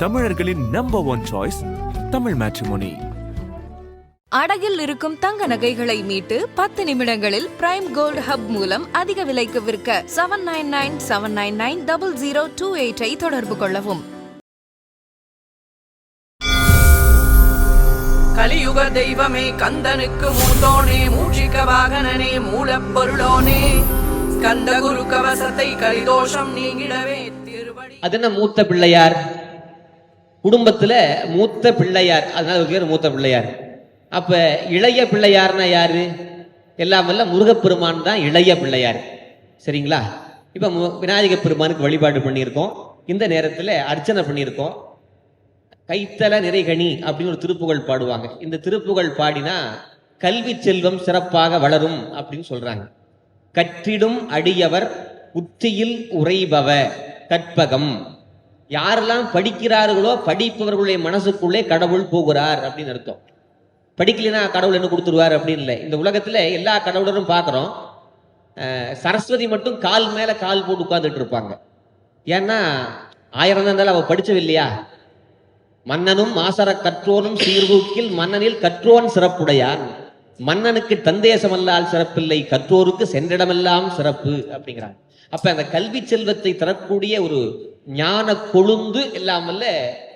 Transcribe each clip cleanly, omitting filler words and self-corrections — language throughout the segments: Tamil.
தமிழர்களின் நம்பர் 1 சாய்ஸ் தமிழ் மேட்ரிமோனி. அடகில் இருக்கும் தங்க நகைகளை மீட்டு 10 நிமிடங்களில் பிரைம் கோல்ட் ஹப் மூலம் அதிக விலைக்கு விற்க 7997990028 தொடர்பு கொள்ளவும். கலியுக தெய்வமே கந்தனுக்கு மூத்தோனே மூஷிக வாகனனே மூலப்பொருளோனே ஸ்கந்த குரு கவசத்தை கலிதோஷம் நீங்கிடவே திருவடி. அது என்ன மூத்த பிள்ளையார்? குடும்பத்துல மூத்த பிள்ளையார், அதனால ஒரு பேர் மூத்த பிள்ளையார். அப்ப இளைய பிள்ளையார்னா யாரு? எல்லாம் வல்ல முருகப்பெருமான் தான் இளைய பிள்ளையார். சரிங்களா? இப்ப விநாயக பெருமானுக்கு வழிபாடு பண்ணியிருக்கோம். இந்த நேரத்துல அர்ச்சனை பண்ணியிருக்கோம். கைத்தல நிறைகணி அப்படின்னு ஒரு திருப்புகழ் பாடுவாங்க. இந்த திருப்புகழ் பாடினா கல்வி செல்வம் சிறப்பாக வளரும் அப்படின்னு சொல்றாங்க. கற்றிடும் அடியவர் உத்தியில் உறைபவ கற்பகம். யாரெல்லாம் படிக்கிறார்களோ படிப்பவர்களுடைய மனசுக்குள்ளே கடவுள் போகிறார் அப்படின்னு அர்த்தம். படிக்கலைன்னா கடவுள் என்ன கொடுத்துருவார் அப்படின்னு இல்லை. இந்த உலகத்துல எல்லா கடவுளரும் பார்க்குறோம். சரஸ்வதி மட்டும் கால் மேல கால் போட்டு உட்கார்ந்துட்டு இருப்பாங்க. ஏன்னா 1000 தான் இருந்தாலும் அவ படிச்சவில்லையா? மன்னனும் மாசர கற்றோனும் சீர்தூக்கில் மன்னனில் கற்றோன் சிறப்புடையான். மன்னனுக்கு தந்தேசமல்லால் சிறப்பில்லை, கற்றோருக்கு சென்றிடமெல்லாம் சிறப்பு அப்படிங்கிறாங்க. அப்ப அந்த கல்வி செல்வத்தை தரக்கூடிய ஒரு ஞான கொழுந்து எல்லாம் வல்ல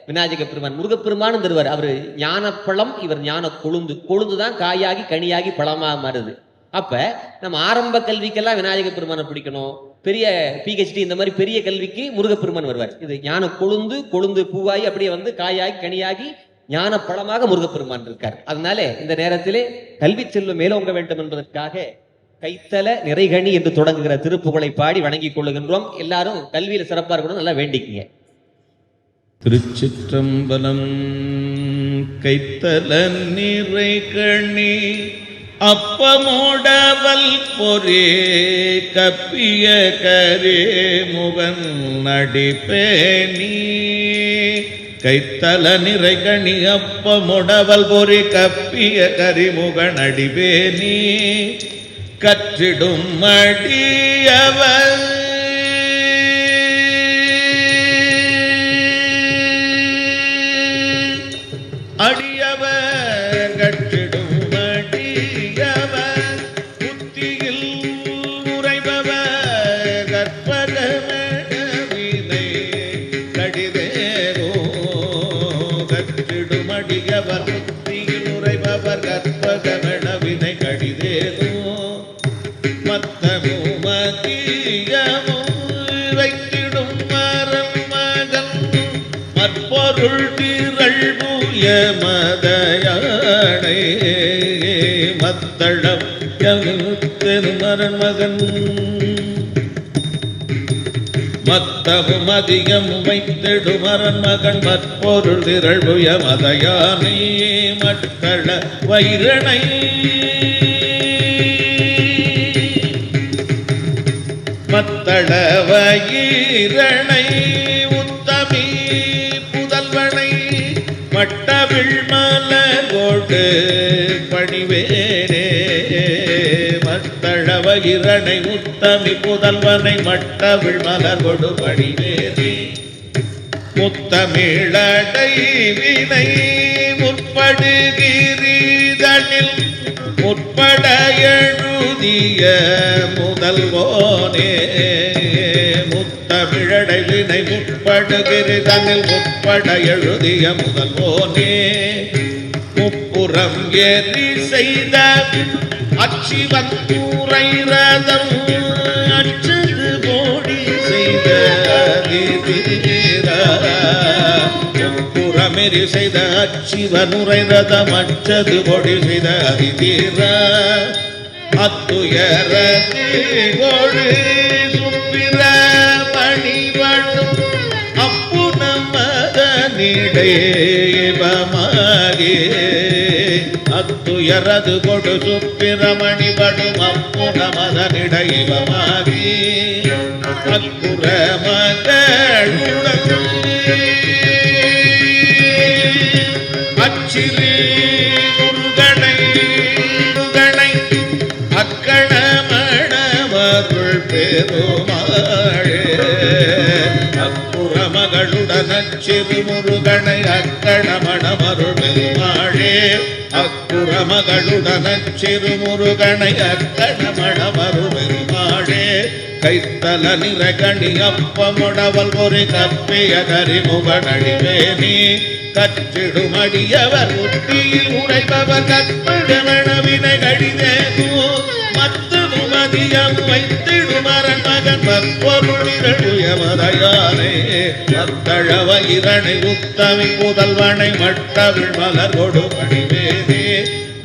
விநாயக பெருமான். முருகப்பெருமானும் தருவார். அவர் ஞானப்பழம், இவர் ஞான கொழுந்து. கொழுந்துதான் காயாகி கனியாகி பழமாக மாறுது. அப்ப நம்ம ஆரம்ப கல்விக்கெல்லாம் விநாயக பெருமானை பிடிக்கணும். பெரிய PhD இந்த மாதிரி பெரிய கல்விக்கு முருகப்பெருமான் வருவார். இது ஞான கொழுந்து, கொழுந்து பூவாகி அப்படியே வந்து காயாகி கனியாகி ஞான பழமாக முருகப்பெருமான் இருக்கார். அதனால இந்த நேரத்திலே கல்வி செல்வம் மேலோங்க வேண்டும் என்பதற்காக கைத்தல நிறைகணி என்று தொடங்குகிற திருப்புகழை பாடி வணங்கிக் கொள்ளுகின்றோம். எல்லாரும் கல்வியில சிறப்பா இருக்கணும், நல்லா வேண்டிக்குங்க. திருச்சிற்றம்பலம். கைத்தல நிறைகணி அப்பமோடவல் பொரே கப்பிய கரே முகன் நடிப்பேணி. கைத்தல நிறைகணி அப்பமோடவல் பொரே கப்பிய கரிமுகன் அடிபேணி. கற்றிடும் அடியவர் அடியவர் கற்றிடும் அடியவர் புத்தியில் உறைபவர் கற்பகமேவினை கடிதேரோ. கற்றிடும் அடியவர் புத்தியில் உறைபவர் கற்பகமேவினை கடிதேரோ. மத்தமும் மதியமும் வைத்திடும் மரம் மகன் மற்பொருள் திரள்புய மதயானை. மத்தளம் தெருமரன் மகன் மத்தமும் அதிகமும் வைத்திடுமரன் மகன் மற்பொருள் திரள்புய மதயானை. மத்தள வைரணை மத்தள வயிரணை உத்தமி புதல்வனை மட்டவிழ் மலர்கோடு பணிவேனே. மத்தள வயிரணை உத்தமி புதல்வனை மட்டவிழ் மலர்கொடு பணிவேனே. முத்தமிழடை வினை முற்படுகிறீதனில் முற்பட எழுதிய முதல்வோனே. முத்தமிழடை வினை முற்படுகிறதனில் முற்பட எழுதிய முதல்வோனே. முப்புறம் ஏறி செய்த அச்சிவன் கூரை ரதம் அச்சது போடி செய்த புறமெறி செய்த அச்சிவனுரை ரதம் அச்சது பொடி செய்த அதிதீர. அத்துயரோடு சுப்பிர பணிவடும் அப்புனமதனிடையமாகே. அத்துயரது கொடு சுப்பிரமணிபடும் அப்புனமதனிடையமாகி. அக்குற மகளுடன் அச்சிறி முருகனை அக்கணமணவருள் பெருமாளே. அப்புற மகளுடன் நச்சிறு முருகனை அக்கணமணமருள் பெருமாளே அக்குற மகளுடன் சிறு முருகனை அக்கணமணமருள் பெருமாளே கைத்தல நிறகணி அப்பமுடவல் ஒரு கப்பிய கரிமுகனடிவேணி கற்றிடுமடியவர் புத்தியில் உரைப்பவர் கற்படமணவினை கடிதேனு மத்துமு மதியம் வைத்திடுமரன் மகன் மற்பொருளிரழுயமதையானே மத்தழவ இரணை உத்தமி புதல்வனை மட்டவிழ் மலர் கொடு பணிவேனே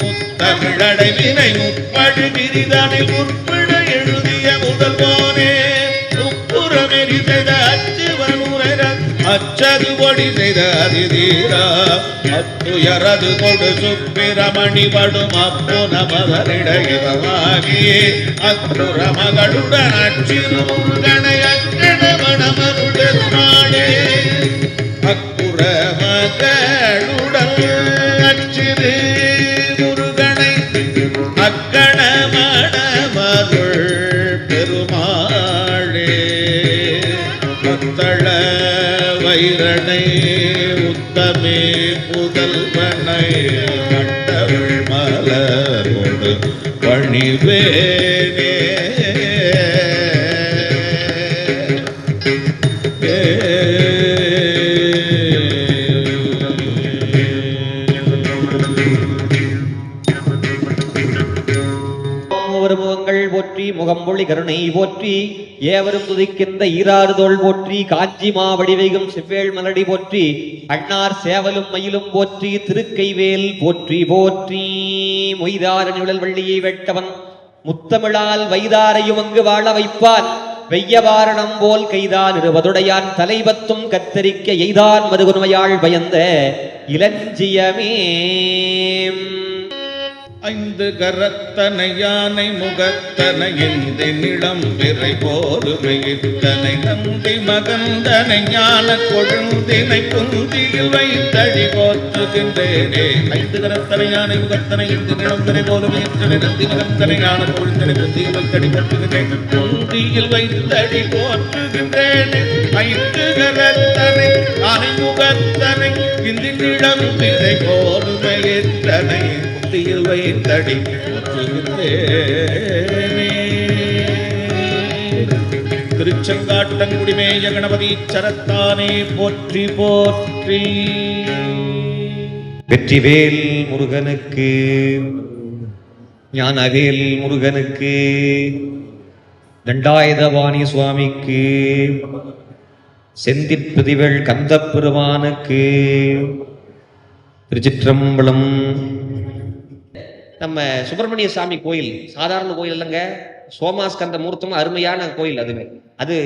முத்தமிழடை வினை முப்பழு விரிதனில் முற்பிட எழுதிய முதல்வோனே முப்புறமெறி செய்த அச்சுவனுரைரன் அச்சது பொடி செய்த அதிதீரா அத்துயரது கொடு சுப்பிரமணி படும் அப்பு நமதரிடையவாகி அத்துற மகளுடன் அச்சிறு முருகனை அக்கணமணமருடன் மாடே அக்குற மகளுடன் அச்சிறு முருகனை அக்கணமணமருள் பெருமாளே மத்தள வைரணை உத்தமே புதல்வனை மட்டவிழ் மலரோடு பணிவேனே முகங்கள் போற்றி முகம்பொழி கருணை போற்றி ஏவரும் துதிக்கின்ற ஈராறு தோள் போற்றி காஞ்சி மாவடிவைகும் செவ்வேள் மலடி போற்றி அண்ணார் சேவலும் மயிலும் போற்றி திருக்கைவேல் போற்றி போற்றி மொய்தார நிழல் வள்ளியை வெட்டவன் முத்தமிழால் வைதாரையும் அங்கு வாழ வைப்பான் வெய்யவாரணம் போல் கைதான் இருவதுடையான் தலைபத்தும் கத்தரிக்க எய்தான் மருகுன்மையாள் பயந்த இளஞ்சியமே ஐந்து கரத்தனை யானை முகத்தனை இந்த நிலம் பிறை போருமையித்தனை நந்தி மகந்தனை ஞான கொழுந்தினை புந்தியில் வைத்தடி போற்றுகின்றேனே ஐந்து கரத்தனை யானை முகத்தனை இந்த நிலம் பிறை போருமையித்தனை நந்தி மகந்தனை ஞான கொழுந்தினை புந்தியில் வைத்தடி போற்றுகின்றேன் புந்தியில் வைத்தடி போற்றுகின்றேனே ஐந்து கரத்தனை யானை முகத்தனை இந்த நிலம் பிறை போருமையித்தனை புந்தியில் வைத்தடி போற்றுகின்றேனே திருச்செங்காட்டங்குடிமேய கணபதி சரத்தானே போற்றி போற்றி வெற்றிவேல் முருகனுக்கு ஞானவேல் முருகனுக்கு தண்டாயுதபாணி சுவாமிக்கு செந்திப்பிதிவள் கந்தப் பெருமானுக்கு திருச்சிற்றம்பலம். நம்ம சுப்பிரமணிய சாமி கோயில் சாதாரண கோயில் இல்லைங்க, சோமாஸ்கந்த மூர்த்தம் அருமையான கோயில். அது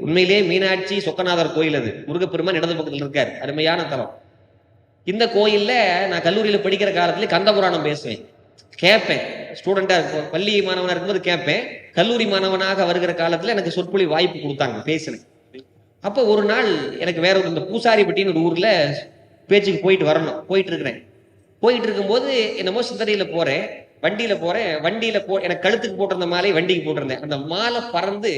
உண்மையிலேயே மீனாட்சி சொக்கநாதர் கோயில். அது முருகப்பெருமான் இடது பக்கத்தில் இருக்கார், அருமையான தலம். இந்த கோயில்ல நான் கல்லூரியில படிக்கிற காலத்துல கந்த புராணம் பேசுவேன், கேட்பேன். ஸ்டூடெண்டா பள்ளி மாணவனா இருக்கும்போது கேட்பேன். கல்லூரி மாணவனாக வருகிற காலத்துல எனக்கு சொற்பொழி வாய்ப்பு கொடுத்தாங்க, பேசினேன். அப்போ ஒரு நாள் எனக்கு வேற ஒரு இந்த பூசாரிப்பட்டின்னு ஒரு ஊர்ல பேச்சுக்கு போயிட்டு இருக்கிறேன். போயிட்டு இருக்கும்போது என்னமோ சிந்தனையில போறேன், வண்டியில எனக்கு கழுத்துக்கு போட்டிருந்த மாலை வண்டிக்கு போட்டிருந்தேன். அந்த மாலை பறந்து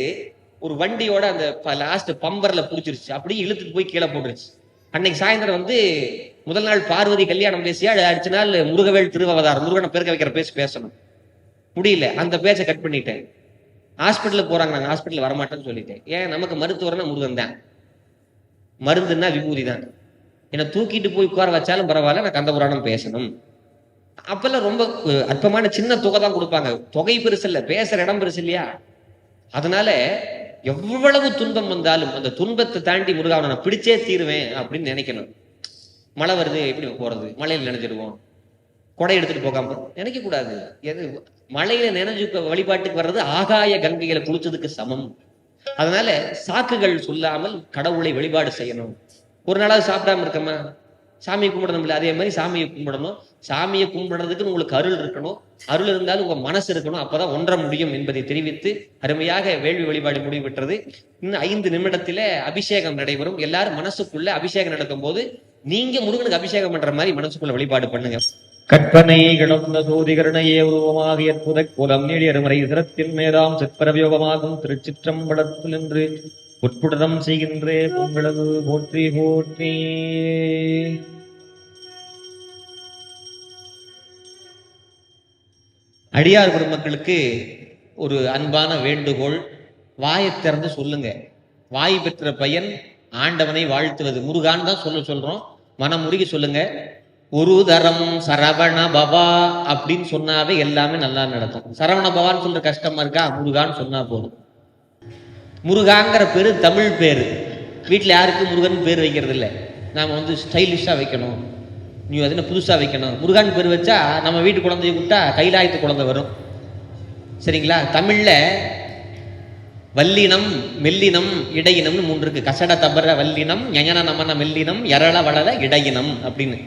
ஒரு வண்டியோட அந்த லாஸ்ட் பம்பர்ல புடிச்சிருச்சு, அப்படியே இழுத்துட்டு போய் கீழே போட்டுருச்சு. அன்னைக்கு சாயந்தரம் முதல் நாள் பார்வதி கல்யாணம் பேசியா, அடுத்த நாள் முருகவேல் திருவவதாரம், முருகனை பெருக்க வைக்கிற பேசணும், முடியல. அந்த பேச்சை கட் பண்ணிட்டேன். ஹாஸ்பிட்டலுக்கு போறாங்க, நாங்கள் ஹாஸ்பிட்டல் வரமாட்டேன்னு சொல்லிட்டேன். ஏன், நமக்கு மருத்துவர்னா முருகன் தான், மருந்துன்னா விபூதி தான். என்னை தூக்கிட்டு போய் உட்கார வச்சாலும் பரவாயில்ல, நான் கந்த புராணம் பேசணும். அப்பெல்லாம் ரொம்ப அற்பமான சின்ன தொகை தான் கொடுப்பாங்க, தொகை பெருசு இல்லை, பேசுற இடம் பெருசு இல்லையா. அதனால எவ்வளவு துன்பம் வந்தாலும் அந்த துன்பத்தை தாண்டி முருகாவை நான் பிடிச்சே தீருவேன் அப்படின்னு நினைக்கணும். மழை வருது, எப்படி போறது, மழையில நினைஞ்சிடுவோம், கொடை எடுத்துட்டு போகாம நினைக்க கூடாது. எது மழையில நினைஞ்சு வழிபாட்டுக்கு வர்றது ஆகாய கங்கையில குளிச்சதுக்கு சமம். அதனால சாக்குகள் சொல்லாமல் கடவுளை வழிபாடு செய்யணும். ஒரு நாளாவது சாப்பிடாம இருக்கமா, சாமியை கும்பிடணும் இல்லை, அதே மாதிரி சாமியை கும்பிடணும். சாமியை கும்பிடுறதுக்கு உங்களுக்கு அருள் இருக்கணும், அருள் இருந்தாலும் உங்க மனசு இருக்கணும், அப்பதான் ஒன்ற முடியும் என்பதை தெரிவித்து அருமையாக வேள்வி வழிபாடு முடிவுற்றது. இன்னும் 5 நிமிடத்தில அபிஷேகம் நடைபெறும். எல்லாரும் மனசுக்குள்ள அபிஷேகம் நடக்கும் போது நீங்க முருகனுக்கு அபிஷேகம் பண்ற மாதிரி மனசுக்குள்ள வழிபாடு பண்ணுங்க. கற்பனை கிடந்த சோதிகரணையே உருவமாக அற்புத குலம் நீடி அருமறை சிரத்தின் மேதாம் சிற்பரவியோகமாகும் திருச்சிற்றம்பலத்தில் நின்று உட்புடரம் செய்கின்றே உங்களது போற்றி போற்றி. அடியார் பெருமக்களுக்கு ஒரு அன்பான வேண்டுகோள், வாயை திறந்து சொல்லுங்க. வாய் பெற்ற பையன் ஆண்டவனை வாழ்த்துவது. முருகான் தான் சொல்றோம், மனம் முருகி சொல்லுங்க. ஒரு தரம் சரவண பவா அப்படின்னு சொன்னாவே எல்லாமே நல்லா நடக்கும். சரவண பவான்னு சொல்ற கஷ்டமா இருக்கா? முருகான்னு சொன்னா போதும். முருகாங்கிற பேரு தமிழ் பேரு. வீட்டில் யாருக்கும் முருகன் பேர் வைக்கிறது இல்லை. நாம் ஸ்டைலிஷாக வைக்கணும், நீ அதுன்னு புதுசாக வைக்கணும். முருகான் பேர் வச்சா நம்ம வீட்டு குழந்தைய கூப்பிட்டா கைலாயத்து குழந்தை வரும். சரிங்களா? தமிழில் வல்லினம், மெல்லினம், இடையினம்னு 3 இருக்கு. கசட தபர வல்லினம், ஞன நமன மெல்லினம், எரள வளர இடையினம் அப்படின்னு.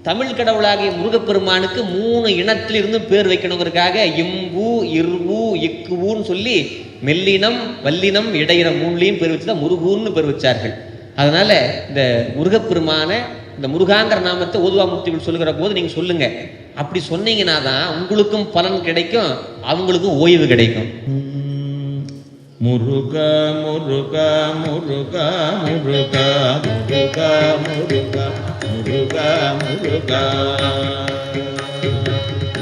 தமிழ் கடவுளாகிய முருகப்பெருமானுக்கு 3 இனத்திலிருந்து பேர் வைக்கணுங்கிறதுக்காக இம்பு, இர்வு, இக்குவுன்னு சொல்லி மெல்லினம், வல்லினம், இடையினம் 3லையும் பேர் வச்சுதான் முருகூன்னு பேர் வச்சார்கள். அதனால இந்த முருகப்பெருமான இந்த முருகாங்கிற நாமத்தை ஓதுவாமூர்த்திகள் சொல்லுகிற போது நீங்க சொல்லுங்க. அப்படி சொன்னீங்கன்னா தான் உங்களுக்கும் பலன் கிடைக்கும், அவங்களுக்கும் ஓய்வு கிடைக்கும். முருகா முருகா முருகா முருகா முருகா முருகா முருகா முருகா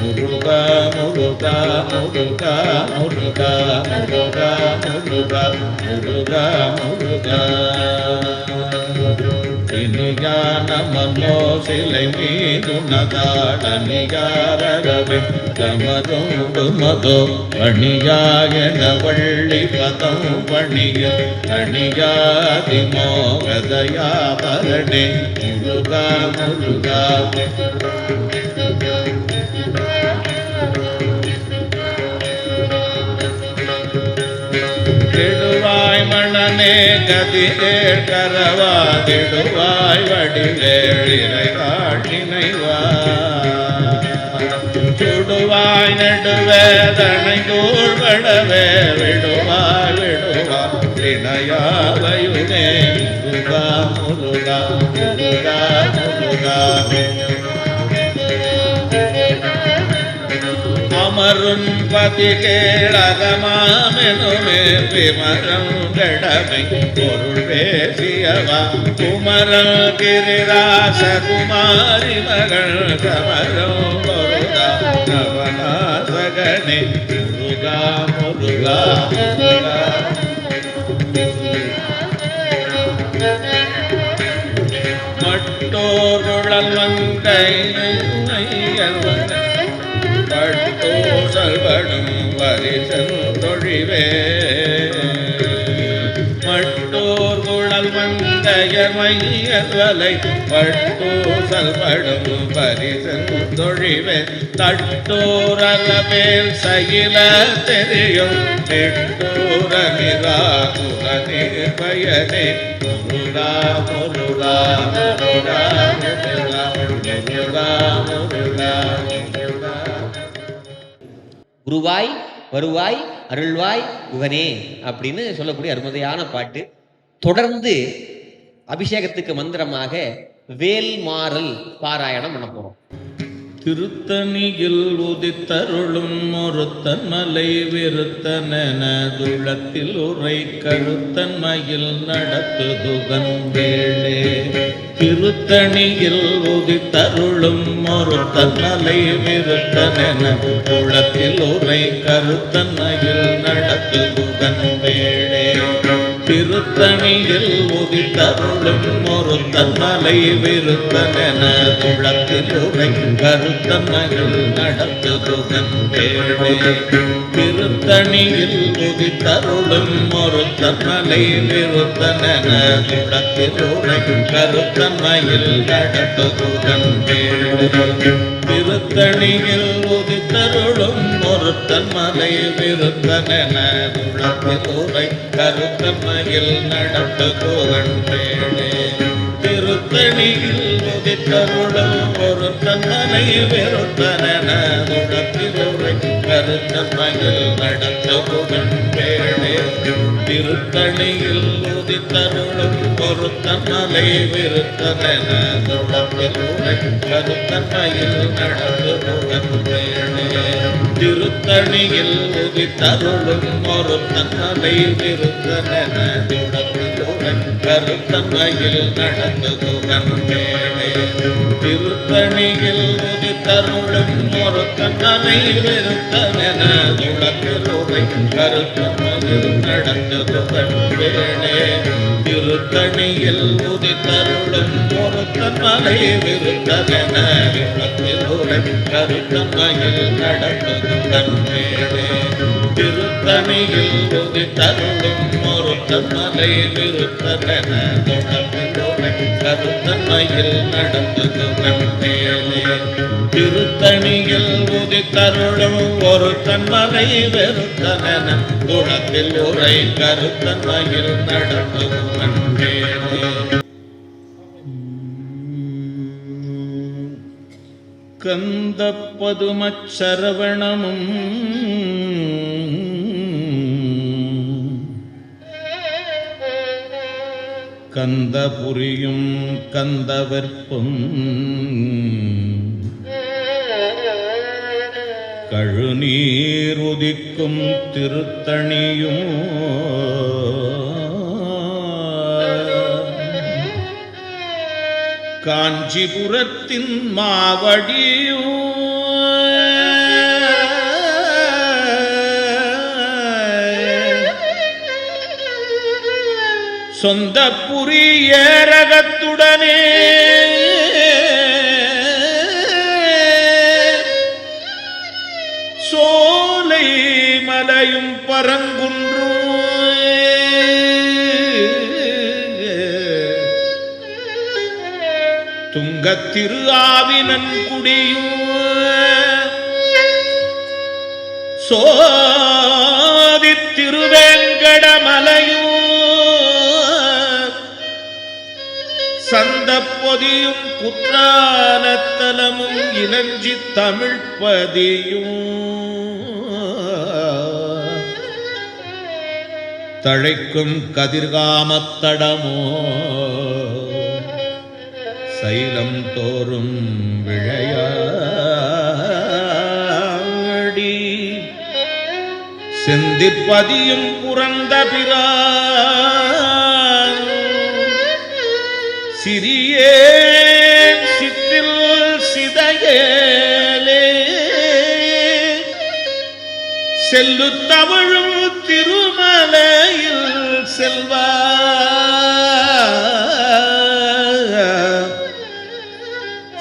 முருகா முருகா முருகா முருகா முருகா முருகா முருகா முருகா இனியான மனோ சிலை மீதுனதாடனியாரவே கமதோடு மதோ பணியாயன வள்ளி பதம் பணிய அணியாதி மோகதயாபரணே முருகா முருகா திடுவாய் மணனே கதிரேழ் கரவாதிடுவாய் வடிவேழிரை காட்டினைவாய் சுடுவாய் நடுவேதனை தூழ்வடவே விடுவாய் விடுவாய் இணையாவையுனே முருகா முருகா முருகா முருகா அமரும் பதி கேளகமாமெனுமே விமரம் கடமை பொருள் பேசியவா குமரன் கிரிராச குமாரி மகள் கமரம் பொருளா நவநாசகனே முருகா முருகா முருகா மட்டோர் குழல் வங்கை பட்டோசல்வடும் வரிசல் தொழிவே மட்டோர் குழல் வந்தயர் மையவலை பட்டோசல்வடும் வரிசல் தொழிவே தட்டோர் அலமேல் சகில தெரியும் நெட்டோர நிராகுலனே பயனே முருகா முருகா முருகா முருகா முருகா முருகா குருவாய் வருவாய் அருள்வாய் குகனே அப்படின்னு சொல்லக்கூடிய அருமையான பாட்டு. தொடர்ந்து அபிஷேகத்துக்கு மந்திரமாக வேல்மாறல் பாராயணம் பண்ண போறோம். திருத்தணியில் உதித்தருளும் ஒருத்தன் மலை விருத்தனென துளத்தில் உரை கருத்தன்மையில் நடத்துதுகன் வேளே திருத்தணியில் உதித்தருளும் ஒருத்தன் மலை விருத்தனென துளத்தில் உரை கருத்தன்மையில் நடத்துதுகன் வேளே திருத்தணியில் உதித்தருளும் ஒருத்தன் மலை விருத்தனென துளத்தில் உரை கருத்தன்மையில் நடத்துதுகன் வேளே திருத்தணியில் உதித்தருளும் ஒருத்தன் மலை விருத்தனென துளத்தில் உரை கருத்தன்மையில் நடத்துதுகன் வேளே திருத்தணியில் உதித்தருளும் ஒருத்தன் மலை விருத்தனென துளத்தில் உரை கருத்தன்மையில் நடத்துதுகன் வேளே திருத்தணியில் உதித்தருளும் ஒருத்தன் மலை விருத்தனென துளத்தில் உரை கருத்தன்மையில் நடத்துதுகன் வேளே திருத்தணியில் உதித்தருளும் பொருத்தன் மலை விருத்தனென துளத்திலுரை கருத்தன்மையில் நடந்து புகழ்ந்தேனே. திருத்தணியில் உதித்தருளும் பொருத்தன் மலை விருத்தனென துளத்திலுரை கருத்தன்மையில் நடந்து புகழ்ந்தேனே. திருத்தணியில் உதித்தருளும் பொருத்தன் மலை விருத்தனென துளத்திலுரை கருத்தன்மையில் நடந்து புகழ்ந்தேனே. திருத்தணியில் உதித்தருளும் பொருத்தன் மலை விருத்தனென துளத்திலுரை கருத்தன்மையில் நடந்து புகழ்ந்தேனே. திருத்தணியில் உதித்தருளும் பொருத்தன் மலை விருத்தனென துளத்திலுரை கருத்தன்மையில் நடந்து புகழ்ந்தேனே. திருத்தணியில் உதித்தருளும் ஒருத்தன் மலை வெறுத்தனென குணத்தில் உரை கருத்தன்மையில் நடந்து புகழ்ந்தேனே. கந்த பதுமச்சரவணமும் கந்தபுரியும் கந்தவர்ப்பும் கழுநீர் உதிக்கும் திருத்தணியும் காஞ்சிபுரத்தின் மாவடியும் சொந்த புரி ஏரகத்துடனே சோலை மலையும் பரங்குன்றும் துங்கத்திரு ஆவினன் குடியும் சோதி திருவேங்கடமலையும் சந்த பொதியும் குற்றாலத்தலமும் இளஞ்சி தமிழ்பதியும் தழைக்கும் கதிர்காமத்தடமோ சைலம் தோறும் விளையாடி செந்திற்பதியும் புரந்த பிரான் சிறியேன் சிற்றில் சிதையேலே செல்லுத்தவழும் திருமலையில் செல்வா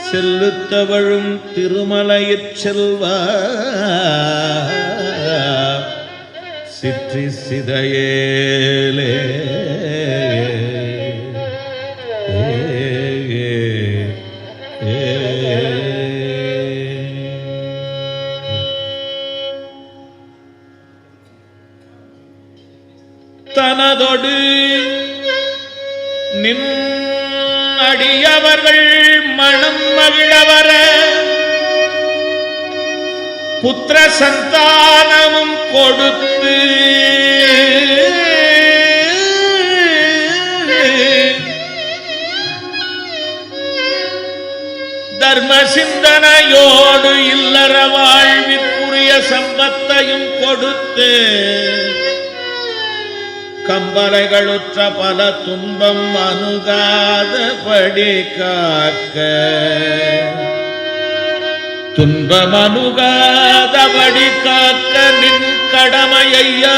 செல்லுத்தவழும் திருமலையிற் செல்வா சிற்றி சிதையேலே தனதொடு நின் அடியவர்கள் மனம் மகிழவர புத்திர சந்தானமும் கொடுத்து தர்ம சிந்தனையோடு இல்லற வாழ்விற்குரிய சம்பத்தையும் கொடுத்து கம்பலைகளுற்ற பல துன்பம் அணுகாதபடி காக்க துன்பம் அணுகாதபடி காக்க நின் கடமையா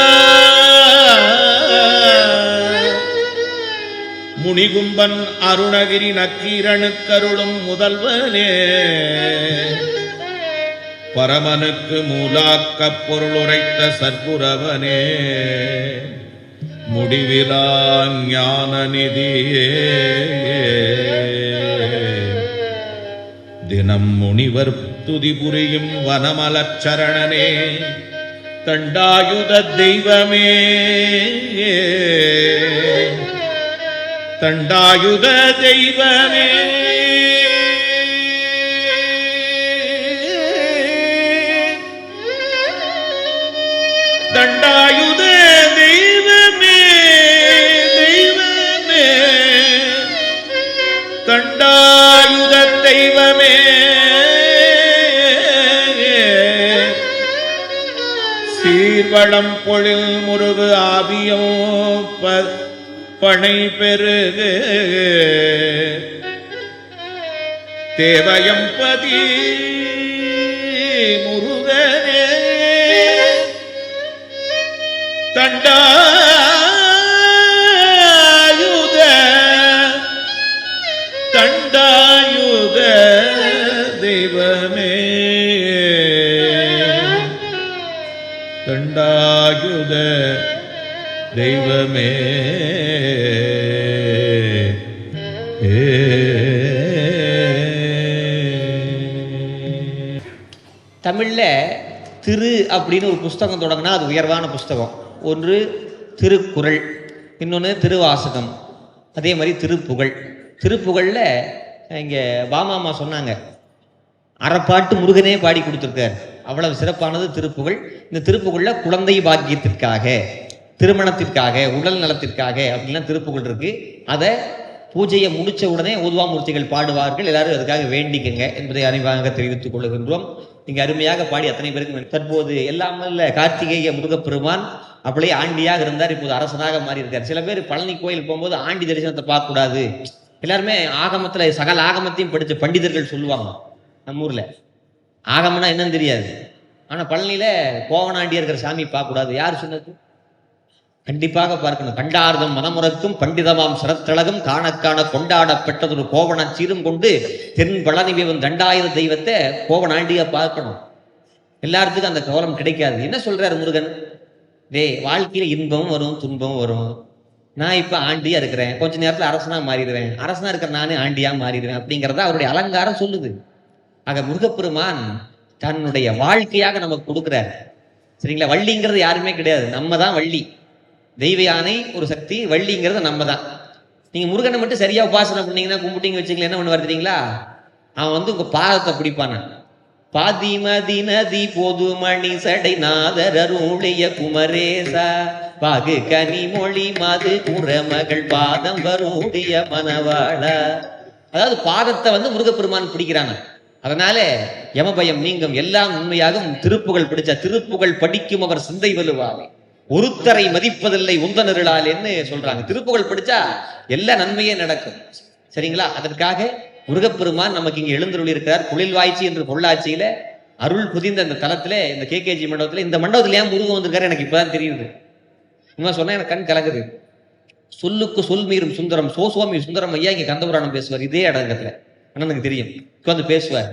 முனிகும்பன் அருணகிரி நக்கீரனுக்கருளும் முதல்வனே பரமனுக்கு மூலாக்கப் பொருள் உரைத்த சற்புரவனே முடிவிலா ஞான நிதியே தினம் முனிவர் துதி புரியும் வனமலச்சரணனே தண்டாயுத தெய்வமே தண்டாயுத தெய்வமே தண்டாயுத தெய்வமே தண்டாயுத தெய்வமே சீர்வளம் பொழில் முருகு ஆவியோ பனை பெருகு தேவயம்பதி முருகனே தண்டாயுத தெய்வமே தண்டாயுத தெய்வமே தமிழ்ல திரு அப்படின்னு ஒரு புஸ்தகம் தொடங்கினா அது உயர்வான புஸ்தகம். ஒன்று திருக்குறள், இன்னொன்று திருவாசகம், அதே மாதிரி திருப்புகழ். திருப்புகழ்ல இங்க பாமாமா சொன்னாங்க, அறப்பாட்டு முருகனே பாடி கொடுத்துருக்கார், அவ்வளவு சிறப்பானது திருப்புகழ். இந்த திருப்புகழ்ல குழந்தை பாக்கியத்திற்காக, திருமணத்திற்காக, உடல் நலத்திற்காக அப்படின்லாம் திருப்புகழ் இருக்கு. அதை பூஜையை முடிச்ச உடனே ஊதுவாமூர்த்திகள் பாடுவார்கள், எல்லாரும் அதுக்காக வேண்டிக்கங்க என்பதை அறிவாக தெரிவித்துக் கொள்கின்றோம். இங்க அருமையாக பாடி அத்தனை பேருக்கு. தற்போது எல்லாமல்ல கார்த்திகேய முருகப்பெருமான் அப்படியே ஆண்டியாக இருந்தார், இப்போது அரசனாக மாறி இருக்கார். சில பேர் பழனி கோயில் போகும்போது ஆண்டி தரிசனத்தை பார்க்க கூடாது, எல்லாருமே ஆகமத்துல சகல ஆகமத்தையும் படிச்ச பண்டிதர்கள் சொல்லுவாங்க. நம்ம ஊர்ல ஆகமம்னா என்னன்னு தெரியாது, ஆனா பழனியில கோவனாண்டியா இருக்கிற சாமி பார்க்க கூடாது. யார் சொன்னது? கண்டிப்பாக பார்க்கணும். கண்டார்தம் மனமுறக்கும் பண்டிதமாம் சிரத்தழகம் காண காண கொண்டாடப்பட்டதொரு கோவண சீரும் கொண்டு தென் பழனிவிவன் தண்டாயுத தெய்வத்தை கோவனாண்டியா பார்க்கணும். எல்லாத்துக்கும் அந்த கோலம் கிடைக்காது. என்ன சொல்றாரு முருகன்? வாழ்க்கையில இன்பமும் வரும் துன்பமும் வரும். நான் இப்ப ஆண்டியா இருக்கிறேன், கொஞ்ச நேரத்துல அரசனா மாறிடுவேன், அரசனா இருக்கிற நானே ஆண்டியா மாறிடுவேன் அப்படிங்கிறத அவருடைய அலங்காரம் சொல்லுது. ஆக முருகப்பெருமான் தன்னுடைய வாழ்க்கையாக நமக்கு கொடுக்கிறார். சரிங்களா? வள்ளிங்கிறது யாருமே கிடையாது, நம்ம தான் வள்ளி. தெய்வ யானை ஒரு சக்தி, வள்ளிங்கிறது நம்ம தான். நீங்க முருகனை மட்டும் சரியா உபாசனை பண்ணீங்கன்னா, கும்பிட்டீங்க வச்சுங்களேன், என்ன பண்ணு வருதுங்களா, அவன் வந்து உங்க பாதத்தை பிடிப்பான. பாதிமதி நதி பொது மணி சடை நாதர் அருளிய குமரேசா பாகு கனி மொழி மது குரமகள் பாதம் வருடைய மனவாள. அதாவது பாதத்தை வந்து முருகப்பெருமான் பிடிக்கிறாங்க. அதனால யமபயம் நீங்கும், எல்லாம் உண்மையாகும். திருப்புகழ் படிச்சா திருப்புகழ் படிக்கும் அவர் சிந்தை வலுவாலே, ஒருத்தரை மதிப்பதில்லை உந்தனருளால் என்ன சொல்றாங்க. திருப்புகழ் படிச்சா எல்லா நன்மையே நடக்கும். சரிங்களா? அதற்காக முருகப்பெருமான் நமக்கு இங்க எழுந்தருளி இருக்கிறார். குளிர்வாய்ச்சி என்று பொள்ளாச்சியில அருள் புதிந்த அந்த தலத்துல, இந்த கேகேஜி மண்டபத்துல, இந்த மண்டபத்துல ஏன் முருகன் வந்திருக்காரு எனக்கு இப்பதான் தெரியுது. உண்மை சொன்னா எனக்கு கண் கலங்குது. சொல்லுக்கு சொல் மீறும் சுந்தரம் சோசுவாமி சுந்தரம் ஐயா இங்க கந்தபுராணம் பேசுவார், இதே இடத்துல அண்ணனுக்கு தெரியும், வந்து பேசுவார்.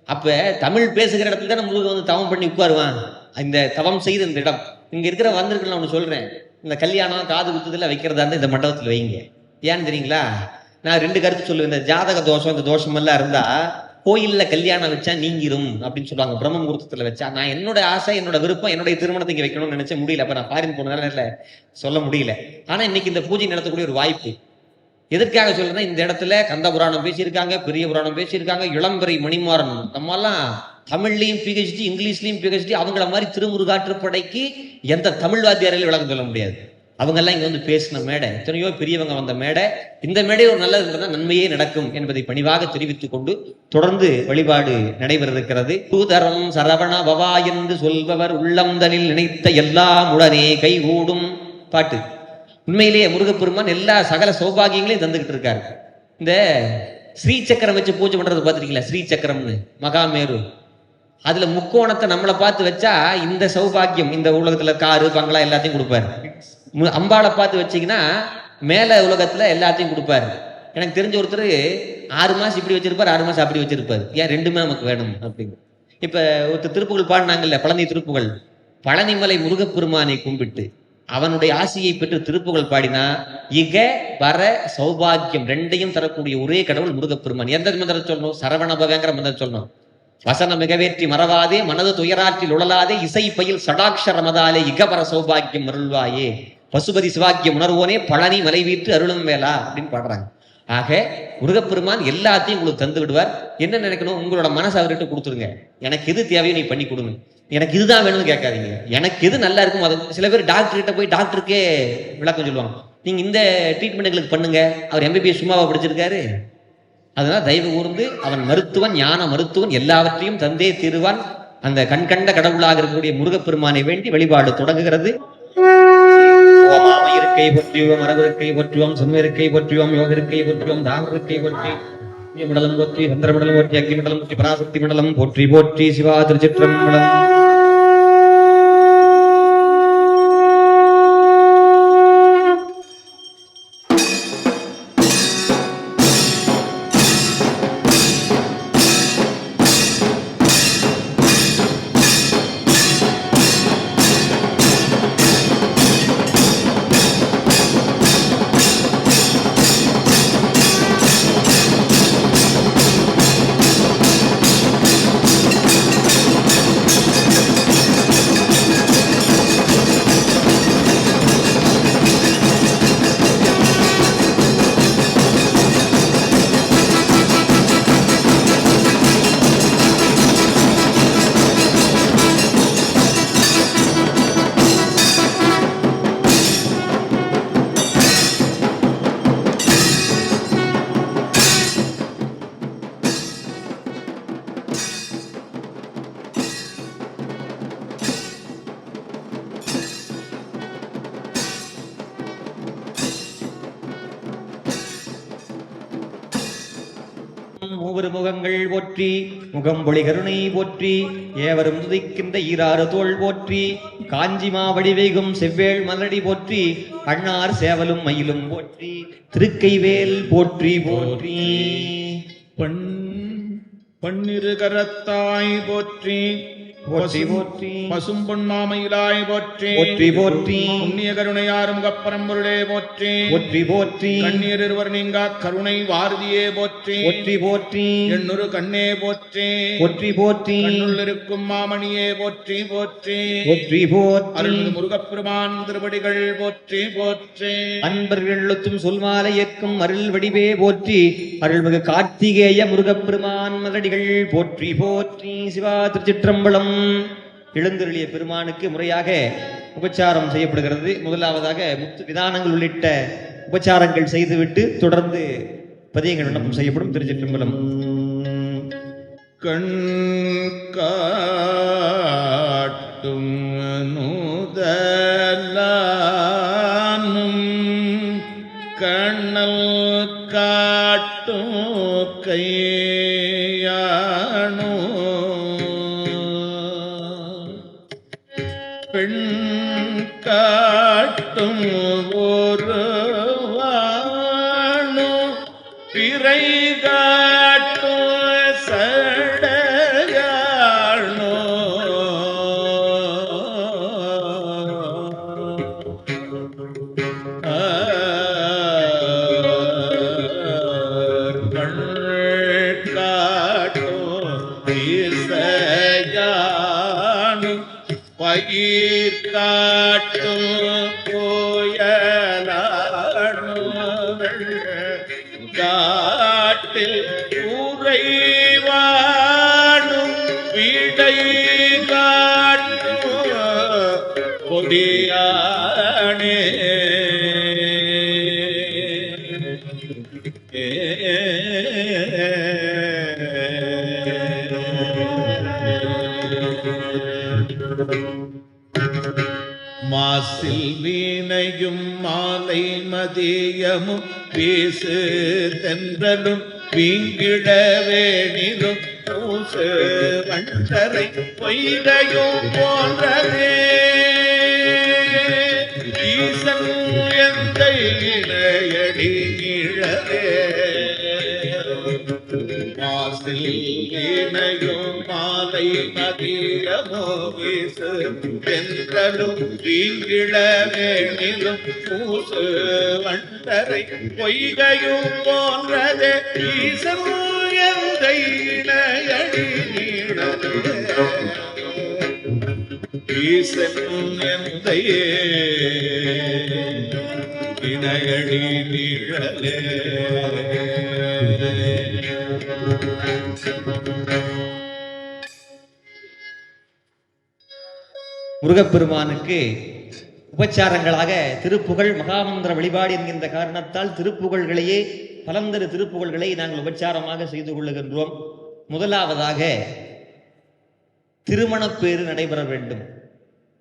அப்ப தமிழ் பேசுகிற இடத்துல தான் முருகன் வந்து தவம் பண்ணி உட்காருவான். இந்த தவம் செய்த இந்த இடம் இங்க இருக்கிற வந்திருக்கு. நான் ஒண்ணு சொல்றேன், இந்த கல்யாணம் காது குத்துதல வைக்கிறதா இருந்தா இந்த மண்டபத்துல வைங்க. ஏன்னு தெரியுங்களா? நான் ரெண்டு கருத்து சொல்லுவேன். இந்த ஜாதக தோஷம், இந்த தோஷம் எல்லாம் இருந்தா கோயில்ல கல்யாணம் வச்சா நீங்கிரும் அப்படின்னு சொல்லுவாங்க, பிரம்ம முகூர்த்தத்துல வச்சா. நான் என்னோட ஆசை, என்னோட விருப்பம், என்னுடைய திருமணத்தை இங்க வைக்கணும்னு நினைச்ச முடியல. அப்ப நான் ஃபாரின் போனதால சொல்ல முடியல. ஆனா இன்னைக்கு இந்த பூஜை நடத்தக்கூடிய ஒரு வாய்ப்பு. எதற்காக சொல்றேன்னா, இந்த இடத்துல கந்த புராணம் பேசியிருக்காங்க, பெரிய புராணம் பேசியிருக்காங்க, இளம்பரை மணிமாறன், நம்ம எல்லாம் தமிழ்லையும் பிஹெச்டி, இங்கிலீஷ்லையும் பிஹெச்டி. அவங்கள மாதிரி திருமுருகாற்றுப்படைக்கு எந்த தமிழ் வாத்தியாரையும் விளக்கம் சொல்ல முடியாது. அவங்க எல்லாம் இங்க வந்து பேசின மேடை, எத்தனையோ பெரியவங்க வந்த மேடை. இந்த மேடை ஒரு நல்லது இருந்தால் நன்மையே நடக்கும் என்பதை பணிவாக தெரிவித்துக் கொண்டு தொடர்ந்து வழிபாடு நடைபெற இருக்கிறது. தூதரம் சரவண பவா என்று சொல்பவர் உள்ளந்தனில் நினைத்த எல்லாம் உடனே கைகூடும் பாட்டு. உண்மையிலேயே முருகப்பெருமான் எல்லா சகல சௌபாகியங்களையும் தந்துகிட்டு இருக்காரு. இந்த ஸ்ரீசக்கரம் வச்சு பூஜை பண்றது பார்த்துருக்கீங்களா? ஸ்ரீசக்கரம்னு மகாமேரு, அதுல முக்கோணத்தை நம்மளை பார்த்து வச்சா இந்த சௌபாகியம், இந்த உலகத்துல காரு பங்களா எல்லாத்தையும் கொடுப்பாரு. அம்பாளை பார்த்து வச்சீங்கன்னா மேல உலகத்துல எல்லாத்தையும் கொடுப்பாரு. எனக்கு தெரிஞ்ச ஒருத்தர் 6 மாசம் இப்படி வச்சிருப்பாரு, 6 மாசம் அப்படி வச்சிருப்பாரு. ஏன் ரெண்டுமே நமக்கு வேணும் அப்படின்னு. இப்ப ஒருத்தர் திருப்புகழ் பாடினாங்கல்ல, பழனி திருப்புகழ். பழனிமலை முருகப்பெருமானை கும்பிட்டு அவனுடைய ஆசையை பெற்று திருப்புகழ் பாடினா இக வர சௌபாகியம் ரெண்டையும் தரக்கூடிய ஒரே கடவுள் முருகப்பெருமான். எந்த மந்திரம் சொல்லணும்? சரவணபகங்கிற மந்திரம் சொல்லணும். வசன மிகவேற்றி மறவாதே, மனது துயராற்றில் உழலாதே, இசை பயில் சடாட்சர மதாலே இகபர சௌபாகியம் அருள்வாயே, பசுபதி சிவாக்கியம் உணர்வோனே, பழனி மலை வீட்டு அருளும் வேளா அப்படின்னு பாடுறாங்க. ஆக முருகப்பெருமான் எல்லாத்தையும் உங்களுக்கு தந்து விடுவார். என்ன நினைக்கணும்? உங்களோட மனசை அவர்கிட்ட கொடுத்துருங்க. எனக்கு எது தேவையோ நீ பண்ணி கொடுங்க, எனக்கு இதுதான் வேணும்னு கேட்காதீங்க. எனக்கு எது நல்லா இருக்கும் அது. சில பேர் டாக்டர் கிட்ட போய் டாக்டருக்கே விளக்கம் சொல்லுவாங்க, நீங்க இந்த ட்ரீட்மெண்ட் எங்களுக்கு பண்ணுங்க. அவர் MBBS சும்மாவா படிச்சிருக்காரு? அதனால தயவு கூர்ந்து அவன் மருத்துவன், ஞான மருத்துவன், எல்லாவற்றையும் தந்தே தீருவான். அந்த கண்கண்ட கடவுளாக இருக்கக்கூடிய முருகப்பெருமானை வேண்டி வழிபாடு தொடங்குகிறது. இருக்கை போற்றியோம், மரபிற்கை போற்றுவோம், செம்மிருக்கை போற்றுவோம், யோகிருக்கை போற்றுவோம், தாமிருக்கை போற்றி மண்டலம் போற்றி, சந்திர மண்டலம் போற்றி, அக்னி மண்டலம் போற்றி, பராசக்தி மண்டலம் போற்றி போற்றி. சிவா திருச்சிற்றம்பலம். மூவரு முகங்கள் போற்றி, முகம்பொழி கருணை போற்றி, ஏவரும் துதிக்கின்ற ஈராறு தோள் போற்றி, காஞ்சி மாவடி வைகும் செவ்வேள் மலடி போற்றி, அண்ணார் சேவலும் மயிலும் போற்றி, திருக்கைவேல் போற்றி போற்றி. பன்னிரு கரத்தாய் போற்றி போற்றி போற்றி. பசும்பொன்மாமயிலாய் போற்றி போற்றி போற்றி. புண்ணிய கருணையாரும் கப்பரம்பொருளே போற்றி போற்றி போற்றி. கண்ணீர் இருவர் நீங்கா கருணை வாரதியே போற்றி போற்றி போற்றி. எண்ணூறு கண்ணே போற்றி போற்றி போற்றி. கண்ணுள் இருக்கும் மாமணியே போற்றி போற்றி போற்றி போற்றி. அருள்மிகு முருகப்பெருமான் திருவடிகள் போற்றி போற்றி. அன்பர்கள் எழுத்தும் சொல்மாலை ஏற்கும் அருள் வடிவே போற்றி, அருள்மிகு கார்த்திகேய முருகப்பெருமான் மலடிகள் போற்றி போற்றி. சிவா திருச்சிற்றம்பலம். எழுந்தருளிய பெருமானுக்கு முறையாக உபச்சாரம் செய்யப்படுகிறது. முதலாவதாக முத்து விதானங்கள் உள்ளிட்ட உபச்சாரங்கள் செய்துவிட்டு தொடர்ந்து பதியங்கள் விண்ணப்பம் செய்யப்படும். திருச்சிற்றம்பலம். கண் காட்டும் நூதலானும் கண்ணல் காட்டும் கையானோ பெண் காட்டும் ஒருவானோ பிறை காட்டும் சடையானோ கண் காட்டும் இசையானோ பயிர் காட்டும் கோயலாடும் காட்டில் உறைவாடும் விடை காட்டும் கொடியானே மாசில் வீணையும் மாலை மதியமும் வீசு தென்றலும் வீங்கிட வேணிலும் பூசு வண்டரை பொய்கையும் போன்றதே ஈசன் எந்த இணையடி நிழலே மாசில் வீணையும் மாலை மதியமோ வீசு தென்றலும் வீங்கிட வேணிலும் பூசு வண்டரை பொய்கையும் போன்றதே ஈசன் எந்த இணையடி நீழலே ஈசன் எந்த இணையடி நீழலே. முருகப்பெருமானுக்கு உபச்சாரங்களாக திருப்புகழ் மகாமந்திர வழிபாடு என்கின்ற காரணத்தால் திருப்புகழ்களையே பலந்தரு திருப்புகழ்களை நாங்கள் உபச்சாரமாக செய்து கொள்ளுகின்றோம். முதலாவதாக திருமணப்பேறு நடைபெற வேண்டும்,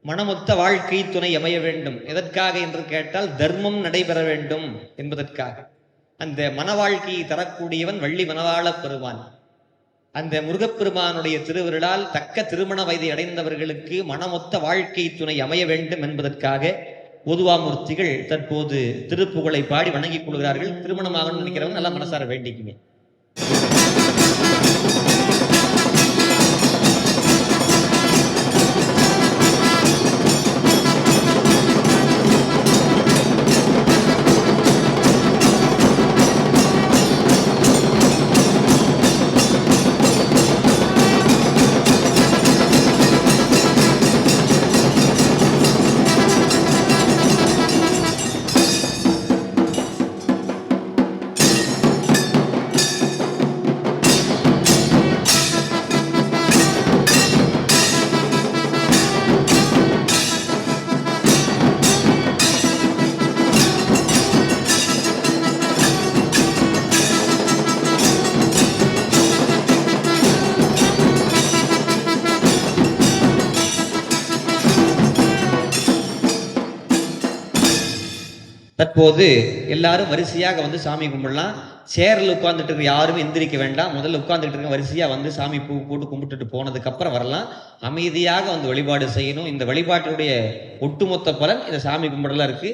மனமொத்த வாழ்க்கை துணை அமைய வேண்டும். எதற்காக என்று கேட்டால் தர்மம் நடைபெற வேண்டும் என்பதற்காக. அந்த மன வாழ்க்கையை தரக்கூடியவன் வள்ளி மணவாளப் பெருமான். அந்த முருகப்பெருமானுடைய திருவிருளால் தக்க திருமண வயதை அடைந்தவர்களுக்கு மனமொத்த வாழ்க்கை துணை அமைய வேண்டும் என்பதற்காக ஓதுவாமூர்த்திகள் தற்போது திருப்புகழை பாடி வணங்கிக் கொள்கிறார்கள். திருமணமாகணும்னு நினைக்கிறவங்க நல்லா மனசார வேண்டிக்குங்க. தற்போது எல்லாரும் வரிசையாக வந்து சாமி கும்பிடலாம். சேர்ல உட்கார்ந்துட்டு இருக்க யாரும் எந்திரிக்க வேண்டாம். முதல்ல உட்கார்ந்துட்டு இருக்க வரிசையா வந்து சாமி பூ போட்டு கும்பிட்டுட்டு போனதுக்கு அப்புறம் வரலாம். அமைதியாக வந்து வழிபாடு செய்யணும். இந்த வழிபாட்டுடைய ஒட்டுமொத்த பலன் இந்த சாமி கும்பிடலாம் இருக்கு.